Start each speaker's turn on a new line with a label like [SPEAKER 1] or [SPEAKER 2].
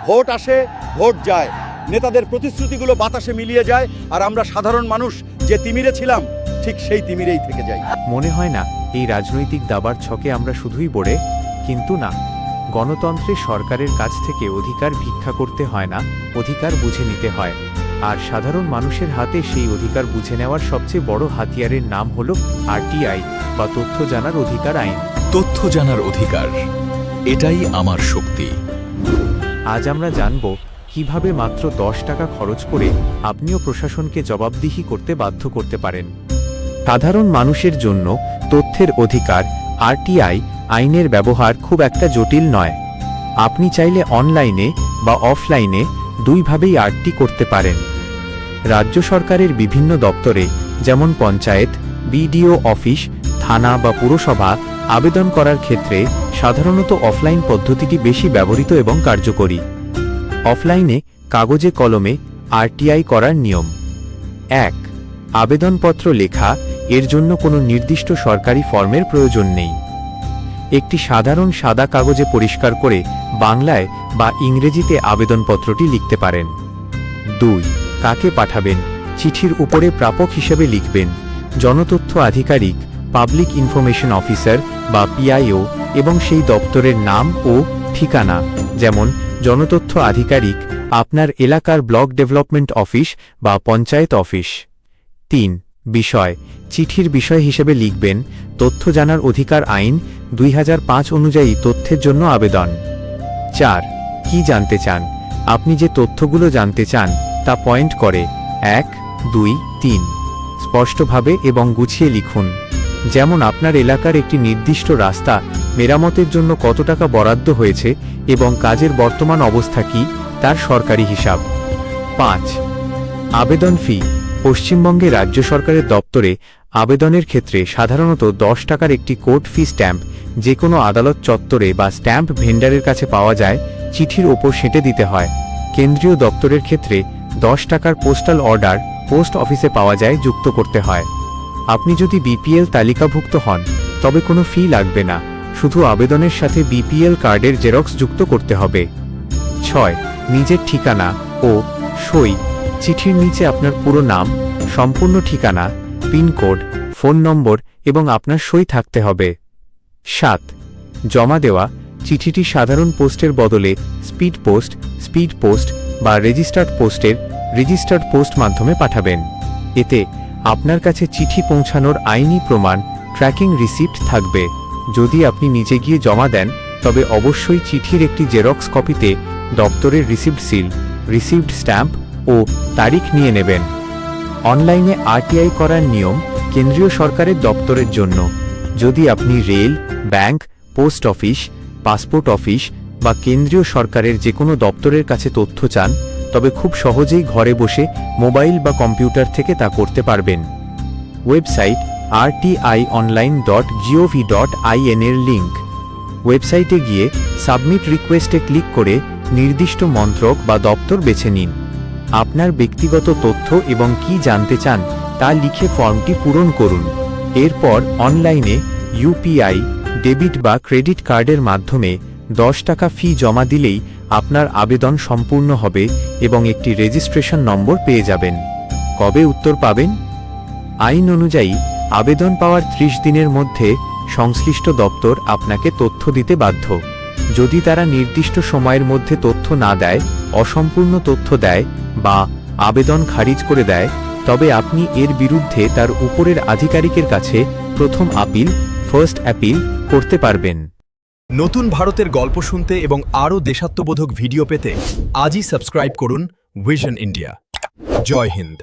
[SPEAKER 1] Vote আসে, vote যায়, নেতাদের প্রতিশ্রুতিগুলো বাতাসে মিলিয়ে যায়, আর আমরা সাধারণ মানুষ যে তিমিরে ছিলাম ঠিক সেই তিমিরেই থেকে যাই।
[SPEAKER 2] মনে হয় না এই রাজনৈতিক দাবার ছকে আমরা শুধুই পড়ে, কিন্তু না, গণতন্ত্রে সরকারের কাছ থেকে অধিকার ভিক্ষা করতে হয় না, অধিকার বুঝে নিতে হয়। আর সাধারণ মানুষের হাতে সেই অধিকার বুঝে নেওয়ার সবচেয়ে বড় হাতিয়ারের নাম হল আরটিআই বা তথ্য জানার অধিকার আইন।
[SPEAKER 3] তথ্য জানার অধিকার, এটাই আমার শক্তি।
[SPEAKER 2] আজ আমরা জানব কিভাবে মাত্র 10 টাকা খরচ করে আপনিও প্রশাসনকে জবাবদিহি করতে বাধ্য করতে পারেন। সাধারণ মানুষের জন্য তথ্যের অধিকার আরটিআই আইনের ব্যবহার খুব একটা জটিল নয়। আপনি চাইলে অনলাইনে বা অফলাইনে দুইভাবেই আরটি করতে পারেন। রাজ্য সরকারের বিভিন্ন দপ্তরে যেমন পঞ্চায়েত, বিডিও অফিস, থানা বা পুরসভা আবেদন করার ক্ষেত্রে সাধারণত অফলাইন পদ্ধতিটি বেশি ব্যবহৃত এবং কার্যকরী। অফলাইনে কাগজে কলমে আরটিআই করার নিয়ম: 1. আবেদনপত্র লেখা, এর জন্য কোনো নির্দিষ্ট সরকারি ফর্মের প্রয়োজন নেই। একটি সাধারণ সাদা কাগজে পরিষ্কার করে বাংলায় বা ইংরেজিতে আবেদনপত্রটি লিখতে পারেন। 2. কাকে পাঠাবেন, চিঠির উপরে প্রাপক হিসেবে লিখবেন জনতথ্য আধিকারিক, পাবলিক ইনফরমেশন অফিসার বা পিআইও, এবং সেই দপ্তরের নাম ও ঠিকানা, যেমন জনতথ্য আধিকারিক, আপনার এলাকার ব্লক ডেভেলপমেন্ট অফিস বা পঞ্চায়েত অফিস। 3. বিষয়, চিঠির বিষয় হিসেবে লিখবেন তথ্য জানার অধিকার আইন 2005 অনুযায়ী তথ্যের জন্য আবেদন। 4. কি জানতে চান, আপনি যে তথ্যগুলো জানতে চান তা পয়েন্ট করে 1, 2, 3 স্পষ্টভাবে এবং গুছিয়ে লিখুন, যেমন আপনার এলাকার একটি নির্দিষ্ট রাস্তা মেরামতের জন্য কত টাকা বরাদ্দ হয়েছে এবং কাজের বর্তমান অবস্থা কি তার সরকারি হিসাব। 5. আবেদন ফি, পশ্চিমবঙ্গে রাজ্য সরকারের দপ্তরে আবেদনের ক্ষেত্রে সাধারণত 10 টাকার একটি কোর্ট ফি স্ট্যাম্প যে কোনো আদালত চত্বরে বা স্ট্যাম্প ভেন্ডারের কাছে পাওয়া যায়, চিঠির ওপর সেঁটে দিতে হয়। কেন্দ্রীয় দপ্তরের ক্ষেত্রে 10 টাকার পোস্টাল অর্ডার পোস্ট অফিসে পাওয়া যায়, যুক্ত করতে হয়। আপনি যদি বিপিএল তালিকাভুক্ত হন তবে কোনো ফি লাগবে না, শুধু আবেদনের সাথে বিপিএল কার্ডের জেরক্স যুক্ত করতে হবে। 6. নিজের ঠিকানা ও সই, চিঠির নিচে আপনার পুরো নাম, সম্পূর্ণ ঠিকানা, পিনকোড, ফোন নম্বর এবং আপনার সই থাকতে হবে। 7. জমা দেওয়া, চিঠিটি সাধারণ পোস্টের বদলে স্পিড পোস্ট বা রেজিস্টার্ড পোস্ট মাধ্যমে পাঠাবেন। এতে আপনার কাছে চিঠি পৌঁছানোর আইনি প্রমাণ, ট্র্যাকিং রিসিপ্ট থাকবে। যদি আপনি নিজে গিয়ে জমা দেন তবে অবশ্যই চিঠির একটি জেরক্স কপিতে দপ্তরের রিসিপ্ট সিল, রিসিভড স্ট্যাম্প ও তারিখ নিয়ে নেবেন। অনলাইনে আরটিআই করার নিয়ম কেন্দ্রীয় সরকারের দপ্তরের জন্য। যদি আপনি rail, bank, post office, passport office বা কেন্দ্রীয় সরকারের যে কোনো দপ্তরের কাছে তথ্য চান তবে খুব সহজেই ঘরে বসে মোবাইল বা কম্পিউটার থেকে তা করতে পারবেন। ওয়েবসাইট rtionline.gov.in এর লিঙ্ক। ওয়েবসাইটে গিয়ে সাবমিট রিকোয়েস্টে ক্লিক করে নির্দিষ্ট মন্ত্রক বা দপ্তর বেছে নিন। আপনার ব্যক্তিগত তথ্য এবং কি জানতে চান তা লিখে ফর্মটি পূরণ করুন। এরপর অনলাইনে ইউপিআই, ডেবিট বা ক্রেডিট কার্ডের মাধ্যমে 10 টাকা ফি জমা দিলেই আপনার আবেদন সম্পূর্ণ হবে এবং একটি রেজিস্ট্রেশন নম্বর পেয়ে যাবেন। কবে উত্তর পাবেন? আইন অনুযায়ী আবেদন পাওয়ার 30 দিনের মধ্যে সংশ্লিষ্ট দপ্তর আপনাকে তথ্য দিতে বাধ্য। যদি তারা নির্দিষ্ট সময়ের মধ্যে তথ্য না দেয়, অসম্পূর্ণ তথ্য দেয় বা আবেদন খারিজ করে দেয়, তবে আপনি এর বিরুদ্ধে তার উপরের আধিকারিকের কাছে প্রথম ফার্স্ট অ্যাপিল করতে পারবেন।
[SPEAKER 3] নতুন ভারতের গল্প শুনতে এবং আরও দেশাত্মবোধক ভিডিও পেতে আজই সাবস্ক্রাইব করুন ভিশন ইন্ডিয়া। জয় হিন্দ।